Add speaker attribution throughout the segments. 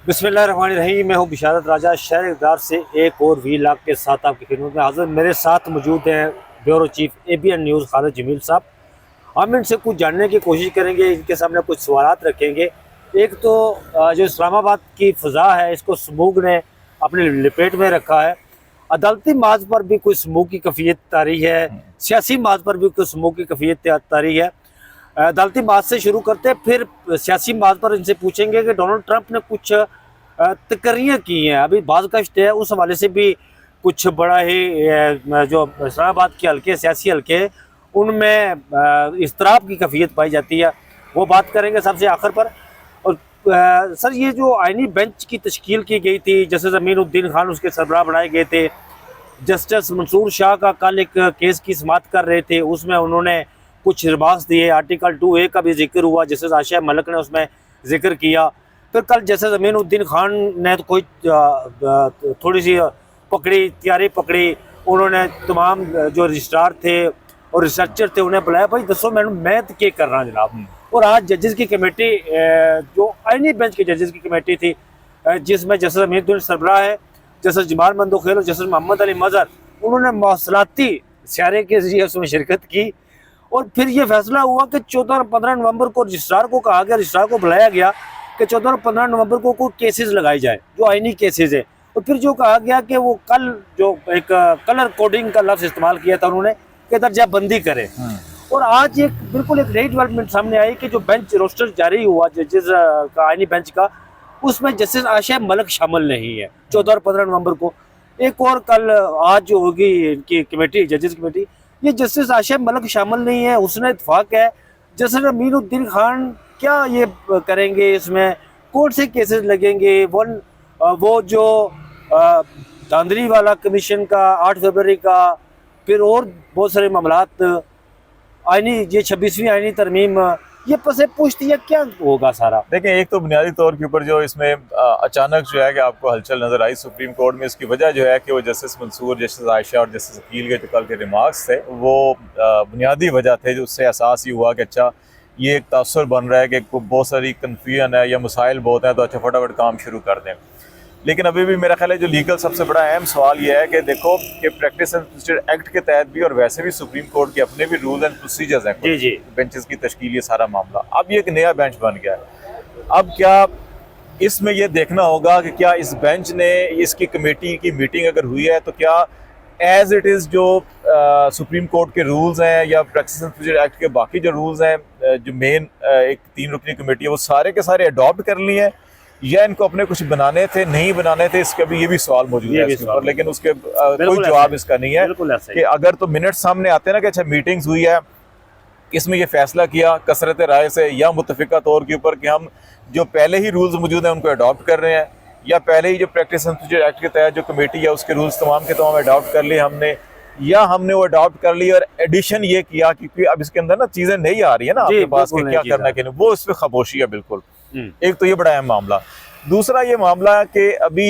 Speaker 1: बिस्मिल्लाहिर्रहमानिर्रहीम। मैं हूँ बिशारत राजा शहर इक़दार से एक और व्लॉग के साथ आपकी खिदमत में हाज़िर। मेरे साथ मौजूद हैं bureau chief ABN news Khalid Jameel sahab. हम इनसे कुछ जानने की कोशिश करेंगे, इनके सामने कुछ सवालात रखेंगे। एक तो जो इस्लामाबाद की फ़ज़ा है, इसको स्मोग ने अपने लपेट में रखा है। अदालती मार्ज पर भी कोई स्मोग की कैफियत तारी है, सियासी मार्ज पर भी कोई स्मोग की कैफियत तारी है। अदालती मार्ज से शुरू करते हैं, फिर सियासी मार्ज पर इनसे पूछेंगे कि डोनाल्ड ट्रंप ने कुछ तकरियाँ की हैं, अभी बाज़ गश्त है, उस हवाले से भी कुछ बड़ा ही जो इस्लामाबाद के हल्के सियासी हल्के उनमें इस्तराब की कैफियत पाई जाती है, वो बात करेंगे सबसे आखिर पर। और सर, ये जो आइनी बेंच की तश्कील की गई थी, जस्टिस अमीनुद्दीन खान उसके सरबराह बनाए गए थे। जस्टिस मंसूर शाह का कल एक केस की समाअत कर रहे थे, उसमें उन्होंने कुछ रिबास दिए। आर्टिकल 2A का भी जिक्र हुआ, जस्टिस आशिया मलिक ने उसमें जिक्र किया। फिर कल जस्टिस अमीनुद्दीन खान ने तो कोई थोड़ी सी तैयारी पकड़ी। उन्होंने तमाम जो रजिस्ट्रार थे और रिसर्चर थे उन्हें बुलाया, भाई दसो मैं तो क्या कर रहा हूँ जनाब। और आज जजेस की कमेटी, जो आइनी बेंच की जजेस की कमेटी थी, जिसमें जस्टिस अमीनुद्दीन सरबराह है, जस्टिस जमाल मंदोखेल और जस्टिस मोहम्मद अली मजहर, उन्होंने मौसलाती सियारे के जरिए उसमें शिरकत की। और फिर ये फैसला हुआ कि 14 और 15 नवंबर को रजिस्ट्रार को कहा गया, रजिस्ट्रार को बुलाया गया कि 14 और 15 नवंबर को कोई केसेस लगाए जाए जो आइनी केसेस है। और फिर जो कहा गया कि वो कल जो एक कलर कोडिंग का लफ्ज़ इस्तेमाल किया था उन्होंने, कि दर्जा बंदी करे। और आज एक बिल्कुल एक नई डेवलपमेंट सामने आई कि जो बेंच रोस्टर जारी हुआ जजेस का, आइनी बेंच का, उसमें जस्टिस आशिया मलिक शामिल नहीं है 14 और 15 नवंबर को। एक और कल आज जो होगी इनकी कमेटी, जजेस कमेटी, ये जस्टिस आशिया मलिक शामिल नहीं है, उसने इत्तेफाक है। जस्टिस अमीनुद्दीन खान क्या ये करेंगे, इसमें कौन से केसेस लगेंगे? वो जो धांधली वाला कमीशन का 8 फरवरी का, फिर और बहुत सारे मामलात, आईनी ये 26वीं आईनी तरमीम, ये पसे पूछती है क्या होगा सारा।
Speaker 2: देखें, एक तो बुनियादी तौर के ऊपर जो इसमें अचानक जो है कि आपको हलचल नजर आई सुप्रीम कोर्ट में, इसकी वजह जो है कि वो जस्टिस मंसूर, जस्टिस आयशा और जस्टिस अकील के जो कल के रिमार्क्स थे, वो बुनियादी वजह थे। जो उससे एहसास ही हुआ कि अच्छा ये एक तासुर बन रहा है कि बहुत सारी कन्फ्यूजन है या मसाइल बहुत हैं, तो अच्छा फटाफट काम शुरू कर दें। लेकिन अभी भी मेरा ख्याल है जो लीगल सबसे बड़ा अहम सवाल ये है कि देखो कि प्रैक्टिस एंड प्रोसीजर एक्ट के तहत भी और वैसे भी सुप्रीम कोर्ट के अपने भी रूल एंड प्रोसीजर्स हैं,
Speaker 1: जी जी,
Speaker 2: बेंचेस की तश्कील, ये सारा मामला अब ये एक नया बेंच बन गया है। अब क्या इसमें यह देखना होगा कि क्या इस बेंच ने, इसकी कमेटी की मीटिंग अगर हुई है तो क्या एज इट इज़ जो सुप्रीम कोर्ट के रूल्स हैं या प्रैक्टिस एंड प्रोसीजर एक्ट के बाकी जो रूल्स हैं, जो मेन एक 3 रुकनी कमेटी है, वो सारे के सारे अडॉप्ट कर लिए हैं या इनको अपने कुछ बनाने थे, नहीं बनाने थे, इसका भी ये भी सवाल मौजूद है इसके ऊपर। लेकिन उसके कोई जवाब इसका नहीं है कि अगर तो मिनट सामने आते हैं ना कि अच्छा मीटिंग्स हुई है, इसमें ये फैसला किया कसरत राय से या मुतफिका तौर के ऊपर कि हम जो पहले ही रूल्स मौजूद हैं उनको अडॉप्ट कर रहे हैं, या पहले ही जो प्रैक्टिस एंड प्रोसीजर एक्ट के तहत जो कमेटी है उसके रूल्स तमाम के तमाम अडॉप्ट कर लिए हमने, या हमने वो अडॉप्ट कर ली और एडिशन ये किया क्योंकि अब इसके अंदर ना चीजें नहीं आ रही है ना आपके पास कि क्या करना है, वो इस पर खामोशी है बिल्कुल। एक तो ये बड़ा अहम मामला। दूसरा ये मामला कि अभी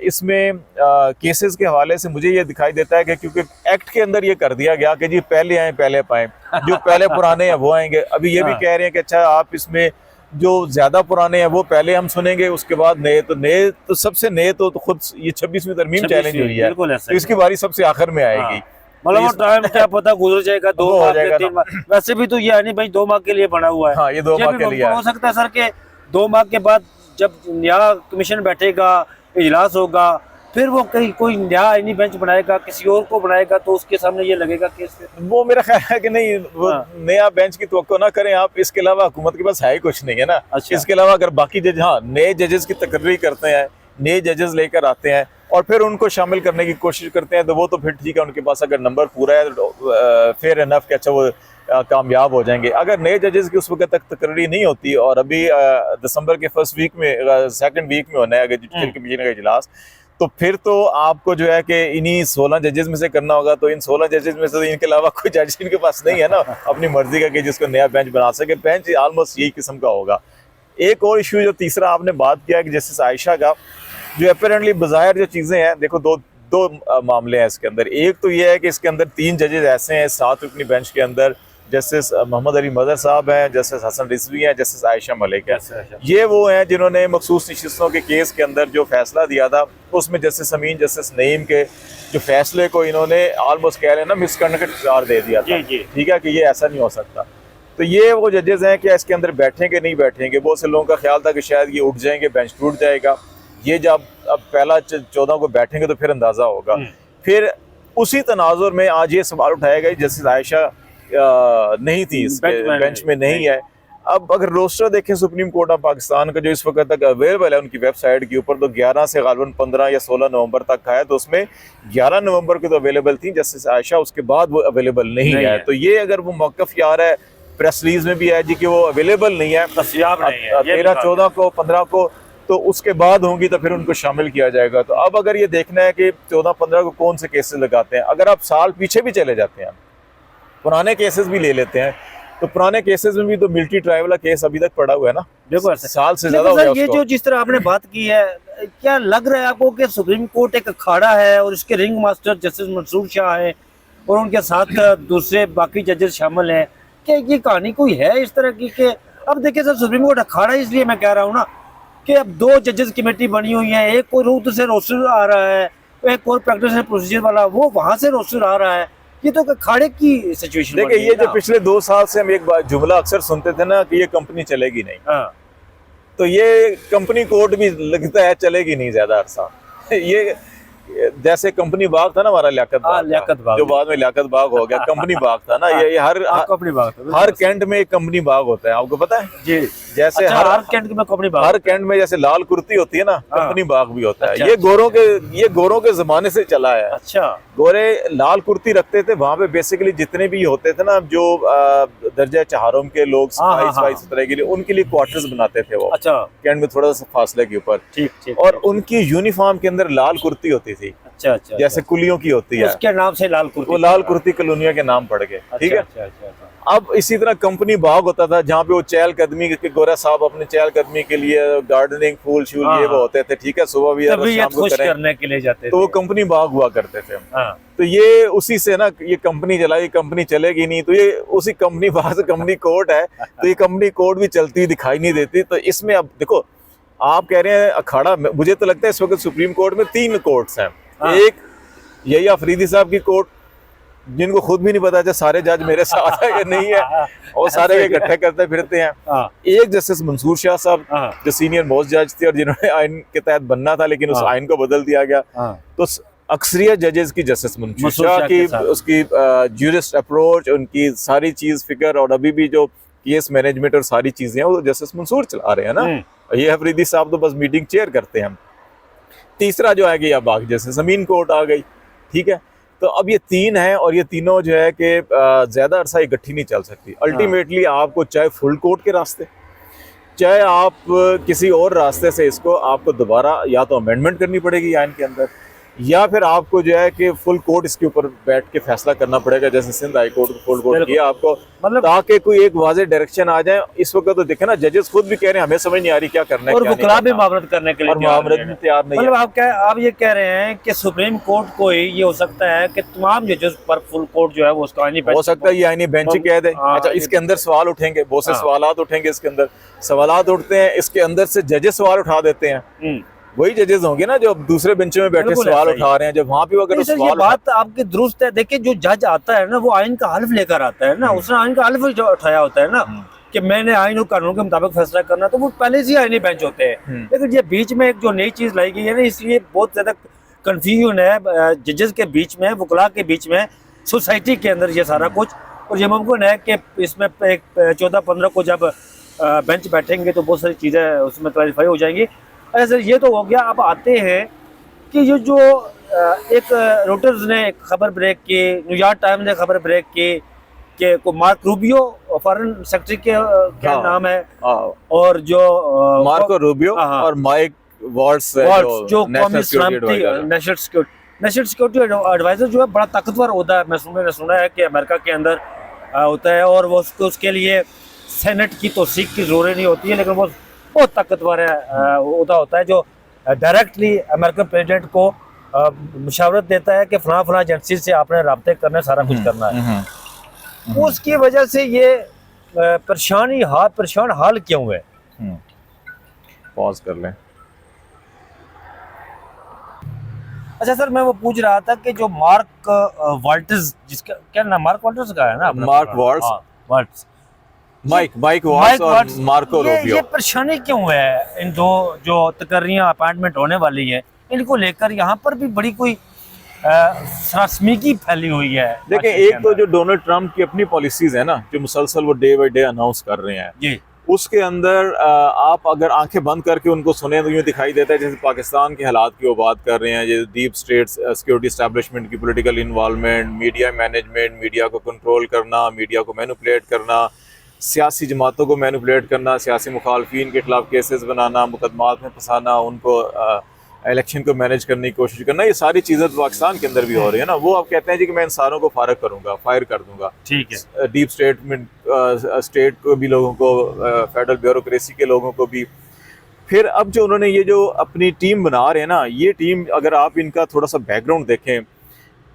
Speaker 2: इसमें केसेस के हवाले से मुझे ये दिखाई देता है कि क्योंकि एक्ट के अंदर ये कर दिया गया कि जी पहले आए पहले पाएं, जो पहले पुराने हैं वो आएंगे। अभी ये भी कह रहे हैं कि अच्छा आप इसमें जो ज्यादा पुराने हैं वो पहले हम सुनेंगे, उसके बाद नए तो सबसे नए तो खुद ये 26वीं तरमीम चैलेंज हुई है, तो इसकी बारी सबसे आखिर में आएगी।
Speaker 1: मतलब टाइम क्या पता गुजर जाएगा, 2 माह के 3 माह, वैसे भी तो ये नहीं भाई 2 माह के लिए बना हुआ है।
Speaker 2: हाँ, ये 2 माह के लिए
Speaker 1: हो सकता है सर के 2 माह के बाद जब नया कमीशन बैठेगा, इजलास होगा, फिर वो कहीं कोई नया आईनी बेंच बनाएगा, किसी और को बनाएगा, तो उसके सामने ये लगेगा केस।
Speaker 2: वो मेरा ख्याल है कि नहीं, वो नया बेंच की तवक्को ना करें आप। इसके अलावा हुकूमत के पास है ही कुछ नहीं है ना। अच्छा। इसके अलावा अगर बाकी जज, हाँ, नए जजेस की तकर्री करते हैं, नए जजेस लेकर आते हैं और फिर उनको शामिल करने की कोशिश करते हैं, तो वो तो फिर ठीक है, उनके पास अगर नंबर पूरा है तो फेयर इनफ कि अच्छा वो कामयाब हो जाएंगे। अगर नए जजेस की उस वक्त तक तकर्री नहीं होती, और अभी दिसंबर के फर्स्ट वीक में, सेकंड वीक में होना है अगर जुडिशल कमीशन का इजलास, तो फिर तो आपको जो है कि इन्हीं 16 जजेस में से करना होगा। तो इन 16 जजेस में से तो इनके अलावा कोई जज इनके पास नहीं है ना अपनी मर्जी का कि जिसको नया बेंच बना सके। बेंच ऑलमोस्ट यही किस्म का होगा। एक और इशू जो तीसरा आपने बात किया कि जस्टिस आयशा का, जो अपेरेंटली बज़ाहिर जो चीज़ें हैं, देखो दो मामले हैं इसके अंदर। एक तो ये है कि इसके अंदर 3 जजेस ऐसे हैं 7 रुकनी बेंच के अंदर जस्टिस मोहम्मद अली मदर साहब हैं, जस्टिस हसन रिजवी हैं, जस्टिस आयशा मलिक है।
Speaker 1: अच्छा।
Speaker 2: ये वो हैं जिन्होंने मखसूस नशिस्तों के केस के अंदर जो फैसला दिया था, उसमें जस्टिस अमीन, जस्टिस नईम के जो फैसले को इन्होंने ऑलमोस्ट कह रहे हैं ना मिसकंडक्ट करार दे दिया था। ठीक है कि ये ऐसा नहीं हो सकता। तो ये वो जजेस हैं कि इसके अंदर बैठेंगे नहीं बैठेंगे। बहुत से लोगों का ख्याल था कि शायद ये उठ जाएंगे, बेंच टूट जाएगा। ये जब अब पहला 14 को बैठेंगे तो फिर अंदाज़ा होगा। फिर उसी तनाजुर में आज ये सवाल उठाया गया, जस्टिस आयशा नहीं थी इस बेंच में नहीं है। अब अगर रोस्टर देखें सुप्रीम कोर्ट ऑफ पाकिस्तान का जो इस वक्त तक अवेलेबल है उनकी वेबसाइट के ऊपर, तो 11 से गालिबन 15 या 16 नवंबर तक का है। तो उसमें 11 नवंबर को तो अवेलेबल थी जस्टिस आयशा, उसके बाद वो अवेलेबल नहीं है। तो ये अगर वो मौक़िफ़ यार है, प्रेस रिलीज में भी है जी कि वो अवेलेबल नहीं है 13, 14 को, 15 को, तो उसके बाद होंगी तो फिर उनको शामिल किया जाएगा। तो अब अगर ये देखना है कि 14, 15 को कौन से केसेस लगाते हैं, अगर आप साल पीछे भी चले जाते हैं, पुराने केसेस भी ले लेते हैं, तो पुराने केसेस में भी तो मिलिट्री ट्रायल वाला केस अभी तक पड़ा हुआ है ना,
Speaker 1: देखो
Speaker 2: साल से ज्यादा हो गया।
Speaker 1: ये जो जिस तरह आपने बात की है, क्या लग रहा है आपको कि सुप्रीम कोर्ट एक अखाड़ा है और इसके ring master justice Mansoor Shah है और उनके साथ दूसरे बाकी जजेस शामिल हैं? क्या ये कहानी कोई है इस तरह की? कि अब देखिए सर, सुप्रीम कोर्ट अखाड़ा इसलिए मैं कह रहा हूँ ना कि अब 2 जजेस कमेटी बनी हुई है, एक कोई रूट से रोस्टर आ रहा है, एक और प्रैक्टिस प्रोसीजर वाला वो वहां से रोस्टर आ रहा है। ये तो अखाड़े की सिचुएशन।
Speaker 2: देखिए ये जो पिछले 2 साल से हम एक बार जुमला अक्सर सुनते थे ना कि ये कंपनी चलेगी नहीं, तो ये कंपनी कोर्ट भी लगता है चलेगी नहीं ज्यादा अरसा। ये जैसे कंपनी बाग था ना हमारा, लियाकत बाग, जो बाद में लियाकत बाग हो गया, कंपनी बाग था ना। ये हर कैंट में एक कंपनी बाग होता है, आपको पता है जी? जैसे हर कैंट में जैसे लाल कुर्ती होती है ना, कंपनी बाग भी होता है। ये गोरों के जमाने से चला है। अच्छा, गोरे लाल कुर्ती रखते थे वहां पे। बेसिकली जितने भी होते थे ना जो दर्जा चहारों के लोग सफाई सुथराई के लिए, उनके लिए क्वार्टर्स बनाते थे वो। अच्छा, कैंट में थोड़ा सा फासले के ऊपर। ठीक। और उनकी यूनिफॉर्म के अंदर लाल कुर्ती होती थी। अच्छा, जैसे कुलियों की होती है, उसके नाम से लाल कुर्ती, वो लाल कुर्ती कॉलोनिया के नाम पड़ गए। ठीक है। अब इसी तरह कंपनी बाग होता था जहाँ पे वो चहलकदमी के गोरा साहब अपने चहलकदमी के लिए गार्डनिंग, फूल शूल ये वो होते थे। ठीक है, सुबह भी शाम को करने के लिए जाते थे, तो वो कंपनी बाग हुआ करते थे। तो ये उसी से ना ये कंपनी चलाई, कंपनी चलेगी नहीं, तो ये उसी कंपनी बाग से कंपनी कोर्ट है, तो ये कंपनी कोर्ट भी चलती हुई दिखाई नहीं देती। तो इसमें अब देखो, आप कह रहे हैं अखाड़ा, मुझे तो लगता है इस वक्त सुप्रीम कोर्ट में 3 कोर्ट्स हैं। एक यही अफरीदी साहब की कोर्ट, जिनको खुद भी नहीं पता था सारे जज मेरे साथ है कि नहीं है, और सारे इकट्ठे करते फिरते हैं। एक जस्टिस मंसूर शाह साहब जो सीनियर मोस्ट जज थे और जिन्होंने आइन के तहत बनना था लेकिन उस आइन को बदल दिया गया। तो अक्सरियत जजेस की जस्टिस मंसूर शाह की उसकी ज्यूरिस्ट अप्रोच, उनकी सारी चीज फिक्र और अभी भी जो केस मैनेजमेंट और सारी चीजें हैं वो जस्टिस मंसूर चला रहे हैं ना। ये अफरीदी साहब तो बस मीटिंग चेयर करते हैं। तीसरा जो है कि अब बाकी जैसे जमीन कोर्ट आ गई। ठीक है, तो अब ये 3 हैं और ये तीनों जो है कि ज्यादा अरसा इकट्ठी नहीं चल सकती। अल्टीमेटली आपको चाहे फुल कोर्ट के रास्ते, चाहे आप किसी और रास्ते से इसको आपको दोबारा या तो अमेंडमेंट करनी पड़ेगी आइन के अंदर, या फिर आपको जो है कि फुल कोर्ट इसके ऊपर बैठ के फैसला करना पड़ेगा, जैसे Sindh high court full court किया आपको, मतलब ताकि कोई एक वाज़ेह डायरेक्शन आ जाए। इस वक्त तो देखे ना जजेस खुद भी कह रहे हैं हमें समझ नहीं आ रही क्या करना है, और वकला भी मामलत करने के लिए तैयार नहीं। मतलब आप ये कह रहे हैं कि सुप्रीम कोर्ट को ये हो सकता है कि तमाम जजेस पर फुल कोर्ट जो है वो उसका आईनी हो सकता है, ये आईनी बेंच ही कह दे। अच्छा, इसके अंदर सवाल उठेंगे, बहुत से सवाल उठेंगे, इसके अंदर सवाल उठते हैं, इसके अंदर से जजेस सवाल उठा देते हैं। वही जजेस होंगे ना जो दूसरे बेंचों में बैठे सवाल उठा रहे हैं, जब वहाँ भी अगर सवाल, बात आपकी दुरुस्त है। देखिए जो जज आता है ना वो आइन का हल्फ लेकर आता है ना, उसने आइन का हल्फ जो उठाया होता है ना कि मैंने आइन और कानून के मुताबिक फैसला करना, तो वो पहले से आईनी बेंच होते हैं। लेकिन ये बीच में एक जो नई चीज लाई गई है ना, इसलिए बहुत ज्यादा कंफ्यूजन है जजेस के बीच में, वकला के बीच में, सोसाइटी के अंदर ये सारा कुछ। और ये मुमकिन है कि इसमें 14-15 को जब बेंच बैठेंगे तो बहुत सारी चीजें उसमें क्लैरिफाई हो जाएंगी। सर ये तो हो गया। अब आते हैं कि ये जो एक रोटर्स ने खबर ब्रेक की, न्यूयॉर्क टाइम्स ने खबर ब्रेक की कि को मार्क रूबियो फॉरेन सेक्रेटरी के क्या नाम है, और जो मार्को रूबियो और माइक वाल्ट्ज जो नेशनल सिक्योरिटी एडवाइजर जो है बड़ा ताकतवर होता है। मैंने सुना है कि अमेरिका के अंदर होता है और वो उसके लिए सेनेट की तौसीक की जरूरत नहीं होती है, लेकिन वो बहुत ताकतवर है होता है जो डायरेक्टली अमेरिकन प्रेसिडेंट को मशावरत देता है कि फलां एजेंसी से आपने राब्ते करने, सारा कुछ करना है।
Speaker 1: उसकी वजह से ये परेशान हाल क्यों है?
Speaker 2: पॉज कर लें।
Speaker 1: अच्छा सर, मैं वो पूछ रहा था कि जो मार्क वाल्टर्स, जिसका क्या नाम, मार्क वाल्टर्स का है ना अपना?
Speaker 2: मार्क वाल्ट्स,
Speaker 1: हाँ, वाल्ट्स,
Speaker 2: माइक वाल्ट्स और मार्को रूबियो।
Speaker 1: ये परेशानी क्यों है इन दो जो तकर्रियां अपॉइंटमेंट होने वाली है, इनको लेकर यहाँ पर भी बड़ी कोई सरासमीकी फैली हुई है?
Speaker 2: देखिए, एक तो जो डोनाल्ड ट्रंप की अपनी पॉलिसीज है ना, जो मुसलसल वो डे बाय डे अनाउंस कर रहे हैं
Speaker 1: जी,
Speaker 2: उसके अंदर आप अगर आंखें बंद करके उनको सुने तो यूँ दिखाई देता है जैसे पाकिस्तान के हालात की वो बात कर रहे हैं, जैसे डीप स्टेट सिक्योरिटी एस्टैब्लिशमेंट की political involvement, media management, media को कंट्रोल करना, मीडिया को मैनिपुलेट करना, सियासी जमातों को मैनिपुलेट करना, सियासी मुखालफिन के खिलाफ केसेस बनाना, मुकदमात में फंसाना, उनको इलेक्शन को मैनेज करने की कोशिश करना, ये सारी चीज़ें तो पाकिस्तान के अंदर भी हो रही है ना। वो आप कहते हैं जी कि मैं इन सारों को फारग करूँगा, फायर कर दूंगा,
Speaker 1: ठीक है,
Speaker 2: डीप स्टेट को भी, लोगों को, फेडरल ब्यूरोक्रेसी के लोगों को भी। फिर अब जो उन्होंने ये जो अपनी टीम बना रहे हैं ना, ये टीम अगर आप इनका थोड़ा सा बैकग्राउंड देखें,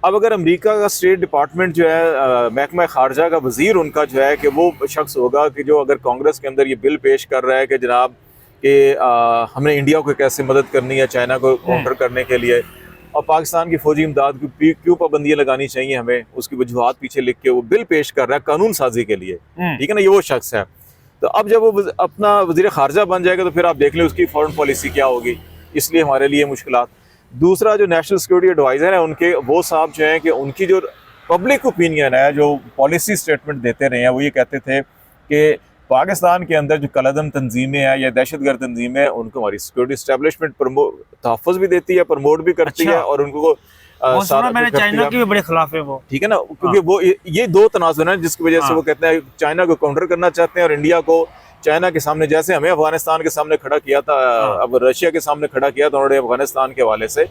Speaker 2: अब अगर अमेरिका का स्टेट डिपार्टमेंट जो है, महकमा खारजा का वजीर उनका जो है कि वो शख्स होगा कि जो अगर कांग्रेस के अंदर ये बिल पेश कर रहा है कि जनाब कि हमने इंडिया को कैसे मदद करनी है चाइना को काउंटर करने के लिए, और पाकिस्तान की फौजी इमदाद की क्यों पाबंदियाँ लगानी चाहिए हमें, उसकी वजूहत पीछे लिख के वो बिल पेश कर रहा है कानून साजी के लिए, ठीक है ना, ये वो शख्स है। तो अब जब वो अपना वजीर खारजा बन जाएगा तो फिर आप देख लें उसकी फॉरेन पॉलिसी क्या होगी, इसलिए हमारे लिए मुश्किलात। दूसरा, जो नेशनल सिक्योरिटी एडवाइज़र है उनके, वो साहब जो हैं कि उनकी जो पब्लिक ओपिनियन है, जो पॉलिसी स्टेटमेंट देते रहे हैं, वो ये कहते थे कि पाकिस्तान के अंदर जो कलदम तंजीमें हैं या दहशतगर्द तंजीमें हैं, उनको हमारी सिक्योरिटी इस्टेब्लिशमेंट तहफ़्फ़ुज़ भी देती है, प्रमोट भी करती है, और उनको
Speaker 1: मैंने चाइना के भी बड़े खिलाफ है वो,
Speaker 2: ठीक है ना, क्योंकि वो ये दो तनाज़ुर हैं जिसकी वजह से वो कहते हैं चाइना को काउंटर करना चाहते हैं और इंडिया को चाइना के सामने, जैसे हमें अफगानिस्तान के सामने खड़ा किया था, अब रशिया के सामने खड़ा किया था उन्होंने अफगानिस्तान के हवाले से,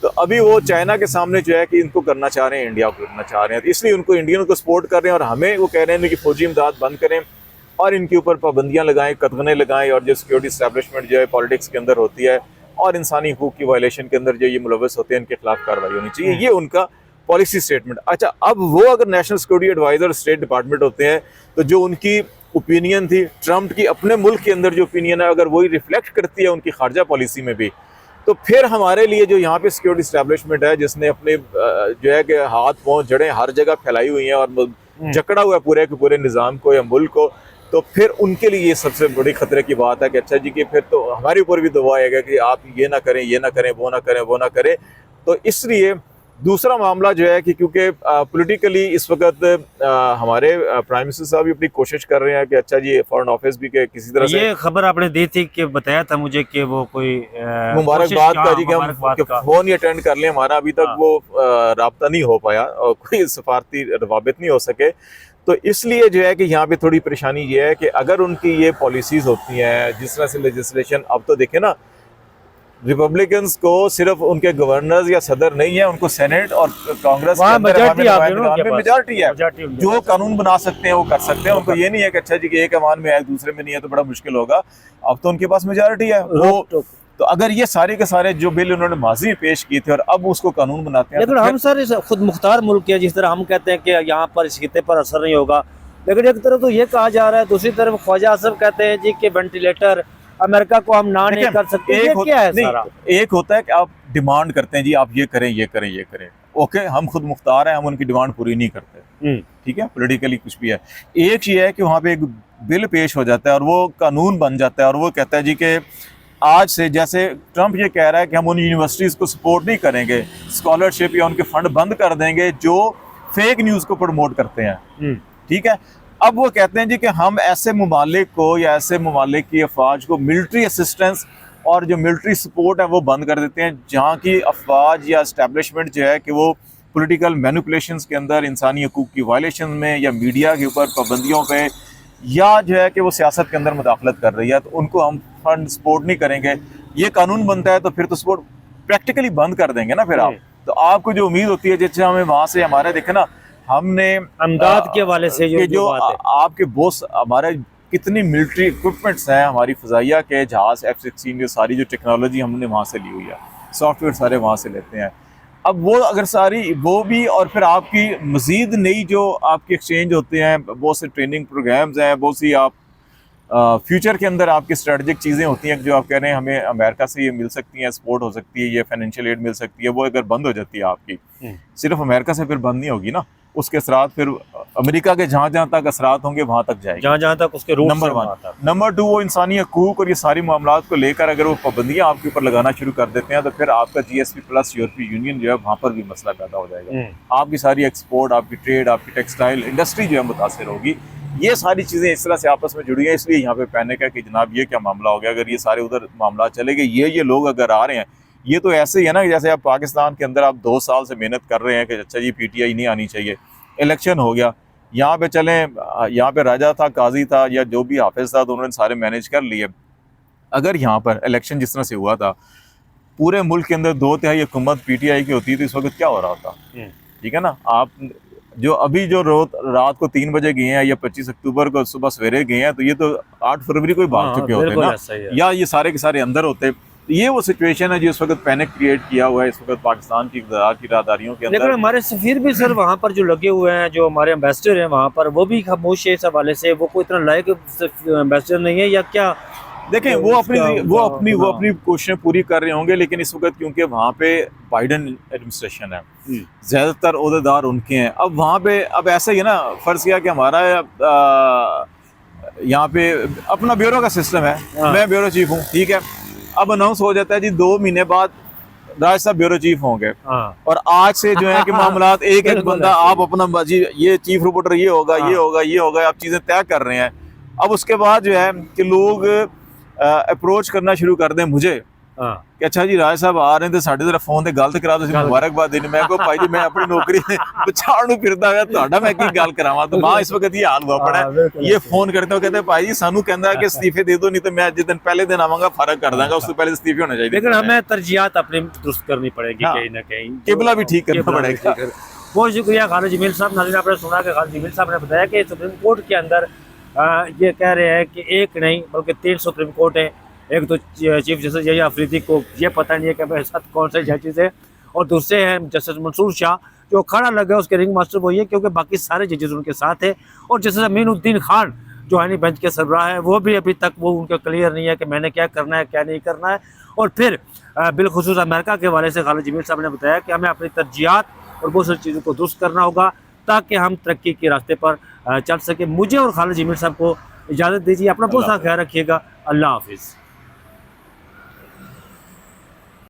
Speaker 2: तो अभी वो चाइना के सामने जो है कि इनको करना चाह रहे हैं, इंडिया को करना चाह रहे हैं, तो इसलिए उनको इंडियन को सपोर्ट कर रहे हैं, और हमें वो कह रहे हैं कि फौजी इमदाद बंद करें और इनके ऊपर पाबंदियाँ लगाएं, कतगने लगाएं, और जो सिक्योरिटी इस्टेब्लिशमेंट जो है पॉलिटिक्स के अंदर होती है और इंसानी हकूक़ की वायलेशन के अंदर जो ये मुलव्वस होते हैं, इनके खिलाफ कार्रवाई होनी चाहिए, ये उनका पॉलिसी स्टेटमेंट। अच्छा, अब वो अगर national security adviser state department होते हैं तो जो उनकी ओपिनियन थी ट्रंप की अपने मुल्क के अंदर, जो ओपिनियन है अगर वही रिफ्लेक्ट करती है उनकी खारजा पॉलिसी में भी, तो फिर हमारे लिए जो यहाँ पे सिक्योरिटी इस्टेब्लिशमेंट है जिसने अपने जो है कि हाथ पाँव जड़ें हर जगह फैलाई हुई हैं और जकड़ा हुआ है पूरे के पूरे निज़ाम को या मुल्क को, तो फिर उनके लिए ये सबसे बड़ी खतरे की बात है कि अच्छा जी कि फिर तो हमारे ऊपर भी दबाव आएगा कि आप ये ना करें, ये ना करें, वो ना करें, वो ना करें। तो इसलिए दूसरा मामला जो है कि क्योंकि पॉलिटिकली इस वक्त हमारे प्राइम मिनिस्टर साहब भी अपनी कोशिश कर रहे हैं कि अच्छा जी फॉरेन ऑफिस भी के किसी तरह से,
Speaker 1: ये खबर आपने दी थी कि बताया था मुझे कि वो कोई
Speaker 2: मुबारकबाद का जी कि हम फोन ही अटेंड कर लें, हमारा अभी तक वो राब्ता नहीं हो पाया और कोई सफारती रवाबित नहीं हो सके, तो इसलिए जो है कि यहाँ पे थोड़ी परेशानी ये है कि अगर उनकी ये पॉलिसीज होती हैं, जिस तरह से लेजिस्लेशन, अब तो देखें ना, रिपब्लिकन्स को सिर्फ उनके गवर्नर्स या सदर नहीं है, उनको सेनेट और कांग्रेस में मेजॉरिटी है, जो कानून बना सकते हैं वो कर सकते हैं, उनको ये नहीं है कि अच्छा जी कि एक ऐवान में है दूसरे में नहीं है तो बड़ा मुश्किल होगा, अब तो उनके पास मेजॉरिटी है वो। तो अगर ये सारे के सारे जो बिल उन्होंने माजी में पेश किए थे और अब उसको कानून बनाते हैं,
Speaker 1: लेकिन हम सर खुद मुख्तार मुल्क है, जिस तरह हम कहते हैं कि यहाँ पर इस खिते पर असर नहीं होगा, लेकिन एक तरफ तो ये कहा जा रहा है, दूसरी तरफ ख्वाजा आसिफ कहते हैं जी कि वेंटिलेटर अमेरिका को हम ना नहीं कर सकते। ये क्या है सारा?
Speaker 2: एक होता है कि आप डिमांड करते हैं जी आप ये करें, ये करें, ये करें, ओके, हम खुद मुख्तार हैं, हम उनकी डिमांड पूरी नहीं करते, ठीक है, पॉलिटिकली कुछ भी है। एक ये है कि वहाँ पे एक बिल पेश हो जाता है और वो कानून बन जाता है और वो कहता है जी कि आज से, जैसे ट्रंप ये कह रहा है कि हम उन यूनिवर्सिटीज़ को सपोर्ट नहीं करेंगे, स्कॉलरशिप या उनके फंड बंद कर देंगे जो फेक न्यूज़ को प्रमोट करते हैं, ठीक है। अब वो कहते हैं जी कि हम ऐसे ममालिक को या ऐसे ममालिक की अफवाज को मिलिट्री असिस्टेंस और जो मिलिट्री सपोर्ट है वो बंद कर देते हैं, जहाँ की अफवाज या इस्टेब्लिशमेंट जो है कि वो पॉलिटिकल मैनिपुलेशंस के अंदर, इंसानी हकूक़ की वायलेशन में या मीडिया के ऊपर पाबंदियों पे या जो है कि वो सियासत के अंदर मुदाखलत कर रही है, तो उनको हम फंड सपोर्ट नहीं करेंगे। ये कानून बनता है तो फिर तो सपोर्ट प्रैक्टिकली बंद कर देंगे ना फिर आप। तो आपको जो उम्मीद होती है, जैसे हमें वहाँ से हमारे देखे ना, हमने अमदाद के वाले से जो आपके बोस हमारे कितनी मिलिट्री इक्विपमेंट्स हैं, हमारी फ़ज़ाइया के जहाज़ F-16 की सारी जो टेक्नोलॉजी हमने वहाँ से ली हुई है, सॉफ्टवेयर सारे वहाँ से लेते हैं। अब वो अगर सारी वो भी, और फिर आपकी मज़ीद नई जो आपके एक्सचेंज होते हैं, बहुत से ट्रेनिंग प्रोग्राम्स हैं, बहुत सी आप फ्यूचर के अंदर आपकी स्ट्रेटजिक चीज़ें होती हैं जो आप कह रहे हैं हमें अमेरिका से ये मिल सकती हैं, सपोर्ट हो सकती है, ये फाइनेंशियल एड मिल सकती है, वो अगर बंद हो जाती है आपकी, सिर्फ अमेरिका से फिर बंद नहीं होगी ना, उसके असरात फिर अमेरिका के जहाँ जहाँ तक असरात होंगे वहाँ तक जाएंगे,
Speaker 1: जहाँ जहाँ तक उसके रूट
Speaker 2: नंबर 1। नंबर 2, वो इंसानी हकूक और ये सारी मामलात को लेकर अगर वो पाबंदियाँ आपके ऊपर लगाना शुरू कर देते हैं तो फिर आपका GSP प्लस यूरोपीय यूनियन जो है वहाँ पर भी मसला पैदा हो जाएगा। आपकी सारी एक्सपोर्ट, आपकी ट्रेड, आपकी टेक्सटाइल इंडस्ट्री जो है मुतासर होगी। ये सारी चीज़ें इस तरह से आपस में जुड़ी हैं, इसलिए यहाँ पे पैनिक है कि जनाब ये क्या मामला हो गया, अगर ये सारे उधर मामला चले गए, ये लोग अगर आ रहे हैं, ये तो ऐसे ही है ना जैसे आप पाकिस्तान के अंदर आप 2 साल से मेहनत कर रहे हैं कि अच्छा जी PTI नहीं आनी चाहिए, इलेक्शन हो गया, यहाँ पे चलें, यहाँ पे राजा था, काजी था या जो भी हाफिज था, तो उन्होंने सारे मैनेज कर लिए। अगर यहाँ पर इलेक्शन जिस तरह से हुआ था, पूरे मुल्क के अंदर 2/3 हुकूमत PTI की होती थी, इस वक्त क्या हो रहा था? ठीक है ना। आप जो अभी जो रात को 3 बजे गए हैं या 25 अक्टूबर को सुबह सवेरे गए हैं, तो ये तो 8 फरवरी को ही भाग चुके होते हैं ना, या ये सारे के सारे अंदर होते। ये वो सिचुएशन है जो इस वक्त पैनिक क्रिएट किया हुआ है इस वक्त पाकिस्तान की इक़्तिदार की राहदारियों के अंदर।
Speaker 1: लेकिन हमारे सफीर भी सर वहाँ पर जो लगे हुए हैं, जो हमारे एम्बेसडर हैं वहाँ पर, वो भी खामोश है इस हवाले से, वो कोई इतना लायक एम्बेसडर नहीं है या क्या?
Speaker 2: देखें, वो अपनी कोशिशें पूरी कर रहे होंगे, लेकिन इस वक्त क्योंकि वहाँ पे बाइडन एडमिनिस्ट्रेशन है, ज़्यादातर ओहदेदार उनके हैं। अब वहाँ पे अब ऐसा ही है ना, फ़र्ज़ किया कि हमारा यहाँ पे अपना ब्यूरो का सिस्टम है, मैं ब्यूरो चीफ हूँ, ठीक है। अब अनाउंस हो जाता है जी 2 महीने बाद राज साहब ब्यूरो चीफ होंगे, और आज से जो है कि मामलात एक बंदा आप अपना जी ये चीफ रिपोर्टर ये होगा, ये होगा, ये होगा, आप चीज़ें तय कर रहे हैं। अब उसके बाद जो है कि लोग अप्रोच करना शुरू कर दें मुझे कि अच्छा जी राज साहब आ रहे थे, साढ़े तरफ फोन से गल करा दो, मुबारकबाद देनी। मैं कहूँ भाई जी मैं अपनी नौकरी बचाने फिरदा है, ਤੁਹਾਡਾ मैं की गल करावां। तो मां इस वक्त ये हाल हुआ पड़ा है, ये फोन करते हो कहते भाई जी सानू कहंदा कि इस्तीफे दे दो, नहीं तो मैं जिस दिन पहले दिन आवांगा फर्क कर दांगा, उससे पहले इस्तीफे होने चाहिए।
Speaker 1: लेकिन हमें तरजीहात अपनी दुरुस्त करनी पड़ेगी, कहीं ना कहीं
Speaker 2: किबला भी ठीक करना पड़ेगा।
Speaker 1: बहुत शुक्रिया खालिद जमील साहब। नाज़रीन आपने सुना कि खालिद जमील साहब ने बताया कि सुप्रीम कोर्ट के अंदर ये कह रहे हैं कि एक नहीं बल्कि 3 सुप्रीम कोर्ट है। एक तो चीफ जस्टिस यही अफरीदी को ये पता नहीं है कि मेरे साथ कौन से जजेस है, और दूसरे हैं जस्टिस मंसूर शाह जो खड़ा लगा उसके रिंग मास्टर वही है, क्योंकि बाकी सारे जजेस उनके साथ है। और जस्टिस अमीनुद्दीन खान जो आईनी बेंच के सरबराह है, वो भी अभी तक वो उनका क्लियर नहीं है कि मैंने क्या करना है क्या नहीं करना है। और फिर बिलखुसूस अमेरिका के हवाले से खालिद जमील साहब ने बताया कि हमें अपनी तरजीहात और बहुत सारी चीज़ों को दुरुस्त करना होगा ताकि हम तरक्की के रास्ते पर चल सके। मुझे और खालिद जमील साहब को इजाज़त दीजिए, अपना बहुत सारा ख्याल रखिएगा। अल्लाह हाफिज़।